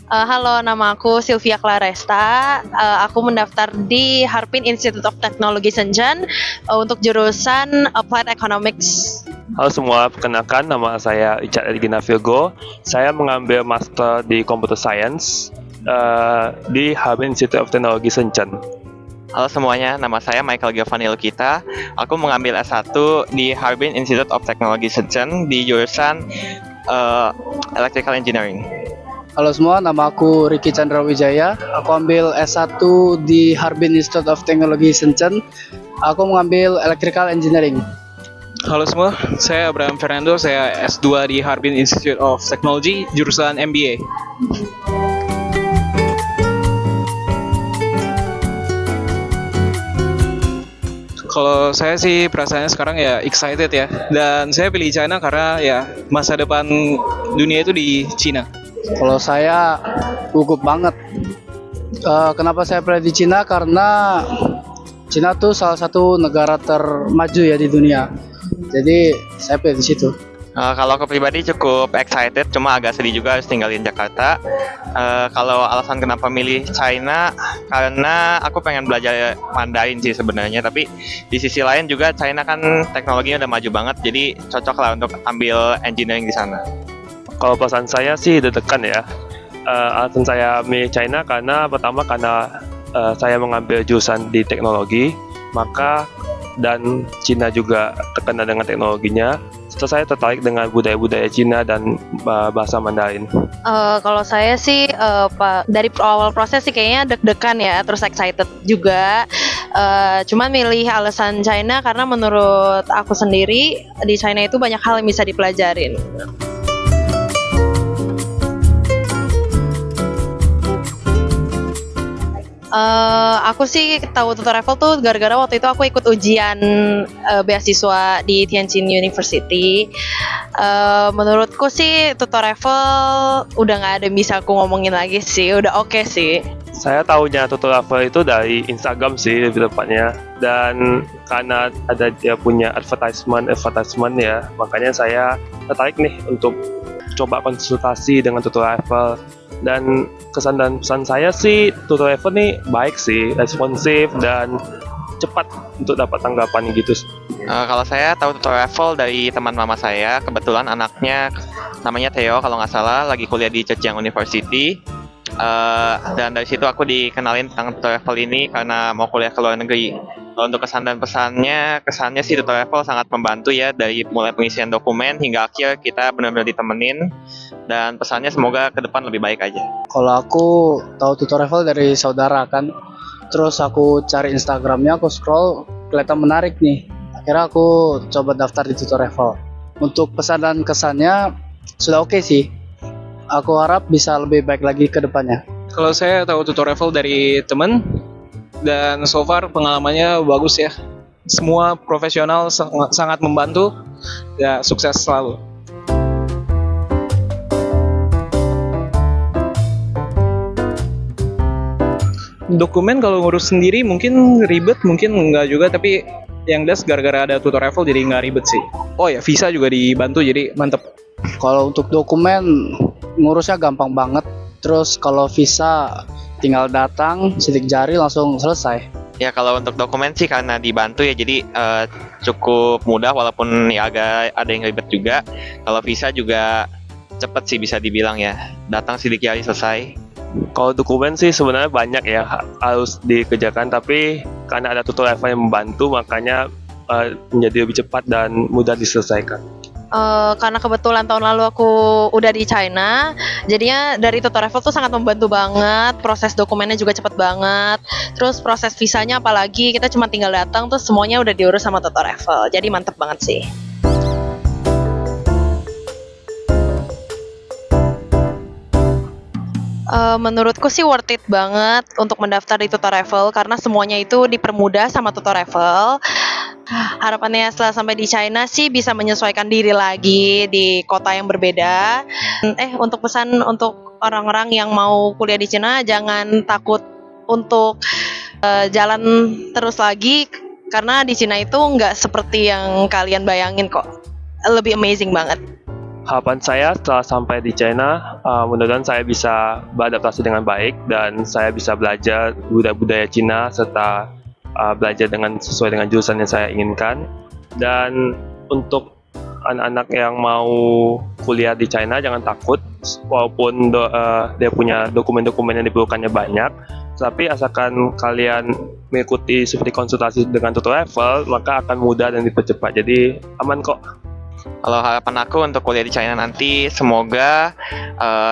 Halo, nama aku Sylvia Claresta. Aku mendaftar di Harbin Institute of Technology Shenzhen untuk jurusan Applied Economics. Halo semua, perkenalkan nama saya Richard Elgina Virgo. Saya mengambil Master di Computer Science di Harbin Institute of Technology Shenzhen. Halo semuanya, nama saya Michael Giovanni Lukita. Aku mengambil S1 di Harbin Institute of Technology Shenzhen di jurusan Electrical Engineering. Halo semua, nama aku Ricky Chandra Wijaya. Aku ambil S1 di Harbin Institute of Technology Shenzhen. Aku mengambil Electrical Engineering. Halo semua, saya Abraham Fernando. Saya S2 di Harbin Institute of Technology, jurusan MBA. Kalau saya sih perasaannya sekarang ya excited ya. Dan saya pilih China karena ya masa depan dunia itu di Cina. Kalau saya gugup banget. Kenapa saya pilih di Cina? Karena Cina tuh salah satu negara termaju ya di dunia. Jadi saya pilih di situ. Kalau aku pribadi cukup excited, cuma agak sedih juga harus tinggalin Jakarta. Kalau alasan kenapa milih China, karena aku pengen belajar Mandarin sih sebenarnya. Tapi di sisi lain juga China kan teknologinya udah maju banget, jadi cocok lah untuk ambil engineering di sana. Kalau pesan saya sih deg-degan ya. Alasan saya milih China karena pertama karena saya mengambil jurusan di teknologi, maka dan Cina juga terkenal dengan teknologinya. Setelah saya tertarik dengan budaya-budaya Cina dan bahasa Mandarin. Kalau saya sih dari awal proses sih kayaknya deg-degan ya, terus excited juga. Cuman milih alasan China karena menurut aku sendiri di China itu banyak hal yang bisa dipelajarin. Aku sih tahu TutorEval tuh gara-gara waktu itu aku ikut ujian beasiswa di Tianjin University. Menurutku sih TutorEval udah nggak ada yang bisa aku ngomongin lagi sih, udah oke sih. Saya tahunya TutorEval itu dari Instagram sih lebih tepatnya, dan karena ada dia punya advertisement ya, makanya saya tertarik nih untuk coba konsultasi dengan TutorEval. Dan kesan dan pesan saya sih TutorEval nih baik sih, responsif dan cepat untuk dapat tanggapan gitu. Kalau saya tahu TutorEval dari teman mama saya, kebetulan anaknya namanya Theo kalau nggak salah, lagi kuliah di Zhejiang University. Dan dari situ aku dikenalin tentang TutorEval ini karena mau kuliah ke luar negeri. Kalau untuk kesan dan kesannya sih TutorEval sangat membantu ya, dari mulai pengisian dokumen hingga akhir kita benar-benar ditemenin, dan pesannya semoga ke depan lebih baik aja. Kalau aku tahu TutorEval dari saudara kan, terus aku cari Instagramnya, aku scroll, kelihatan menarik nih. Akhirnya aku coba daftar di TutorEval. Untuk pesan dan kesannya sudah oke sih. Aku harap bisa lebih baik lagi ke depannya. Kalau saya tahu TutorEval dari teman, dan so far pengalamannya bagus ya. Semua profesional sangat membantu, ya sukses selalu. Dokumen kalau ngurus sendiri mungkin ribet, mungkin enggak juga, tapi yang jelas gara-gara ada TutorEval jadi nggak ribet sih. Oh ya, visa juga dibantu jadi mantep. Kalau untuk dokumen ngurusnya gampang banget. Terus kalau visa tinggal datang, sidik jari langsung selesai. Ya kalau untuk dokumen sih karena dibantu ya, jadi cukup mudah walaupun ya agak ada yang ribet juga. Kalau visa juga cepet sih bisa dibilang ya, datang sidik jari selesai. Kalau dokumen sih sebenarnya banyak ya harus dikerjakan, tapi karena ada TutorEval yang membantu makanya menjadi lebih cepat dan mudah diselesaikan. Karena kebetulan tahun lalu aku udah di China, jadinya dari TutorEval tuh sangat membantu banget. Proses dokumennya juga cepet banget. Terus proses visanya apalagi kita cuma tinggal datang, terus semuanya udah diurus sama TutorEval. Jadi mantep banget sih. Menurutku sih worth it banget untuk mendaftar di TutorEval karena semuanya itu dipermudah sama TutorEval. Harapannya setelah sampai di China sih bisa menyesuaikan diri lagi di kota yang berbeda. Untuk pesan untuk orang-orang yang mau kuliah di China, jangan takut untuk jalan terus lagi karena di China itu nggak seperti yang kalian bayangin kok. Lebih amazing banget. Harapan saya setelah sampai di China, mudah-mudahan saya bisa beradaptasi dengan baik dan saya bisa belajar budaya Cina serta belajar sesuai dengan jurusan yang saya inginkan. Dan untuk anak-anak yang mau kuliah di China jangan takut, walaupun dia punya dokumen-dokumen yang diperlukannya banyak, tapi asalkan kalian mengikuti seperti konsultasi dengan tutor TOEFL, maka akan mudah dan dipercepat. Jadi aman kok. Kalau harapan aku untuk kuliah di China nanti semoga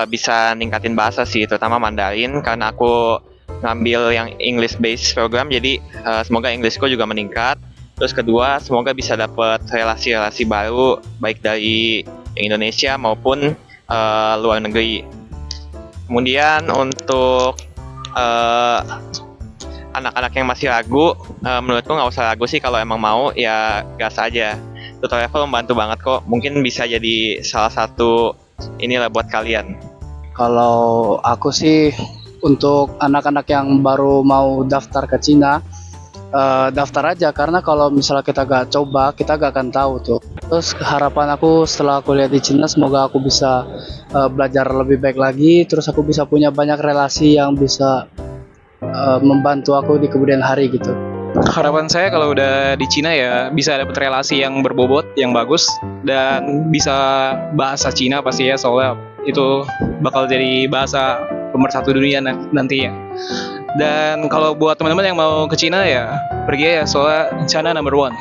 bisa ningkatin bahasa sih, terutama Mandarin karena aku ngambil yang English based program, jadi semoga Englishku juga meningkat. Terus kedua, semoga bisa dapat relasi-relasi baru baik dari Indonesia maupun luar negeri. Kemudian untuk anak-anak yang masih ragu, menurutku nggak usah ragu sih, kalau emang mau ya gas aja. Tutor TOEFL membantu banget kok, mungkin bisa jadi salah satu inilah buat kalian. Kalau aku sih untuk anak-anak yang baru mau daftar ke Cina, daftar aja, karena kalau misalnya kita gak coba kita gak akan tahu tuh. Terus harapan aku setelah kuliah di Cina, semoga aku bisa belajar lebih baik lagi, terus aku bisa punya banyak relasi yang bisa membantu aku di kemudian hari gitu. Harapan saya kalau udah di Cina ya bisa dapet relasi yang berbobot, yang bagus, dan bisa bahasa Cina pasti ya, soalnya itu bakal jadi bahasa pemersatu dunia nantinya. Dan kalau buat teman-teman yang mau ke Cina ya pergi ya, soalnya China number one.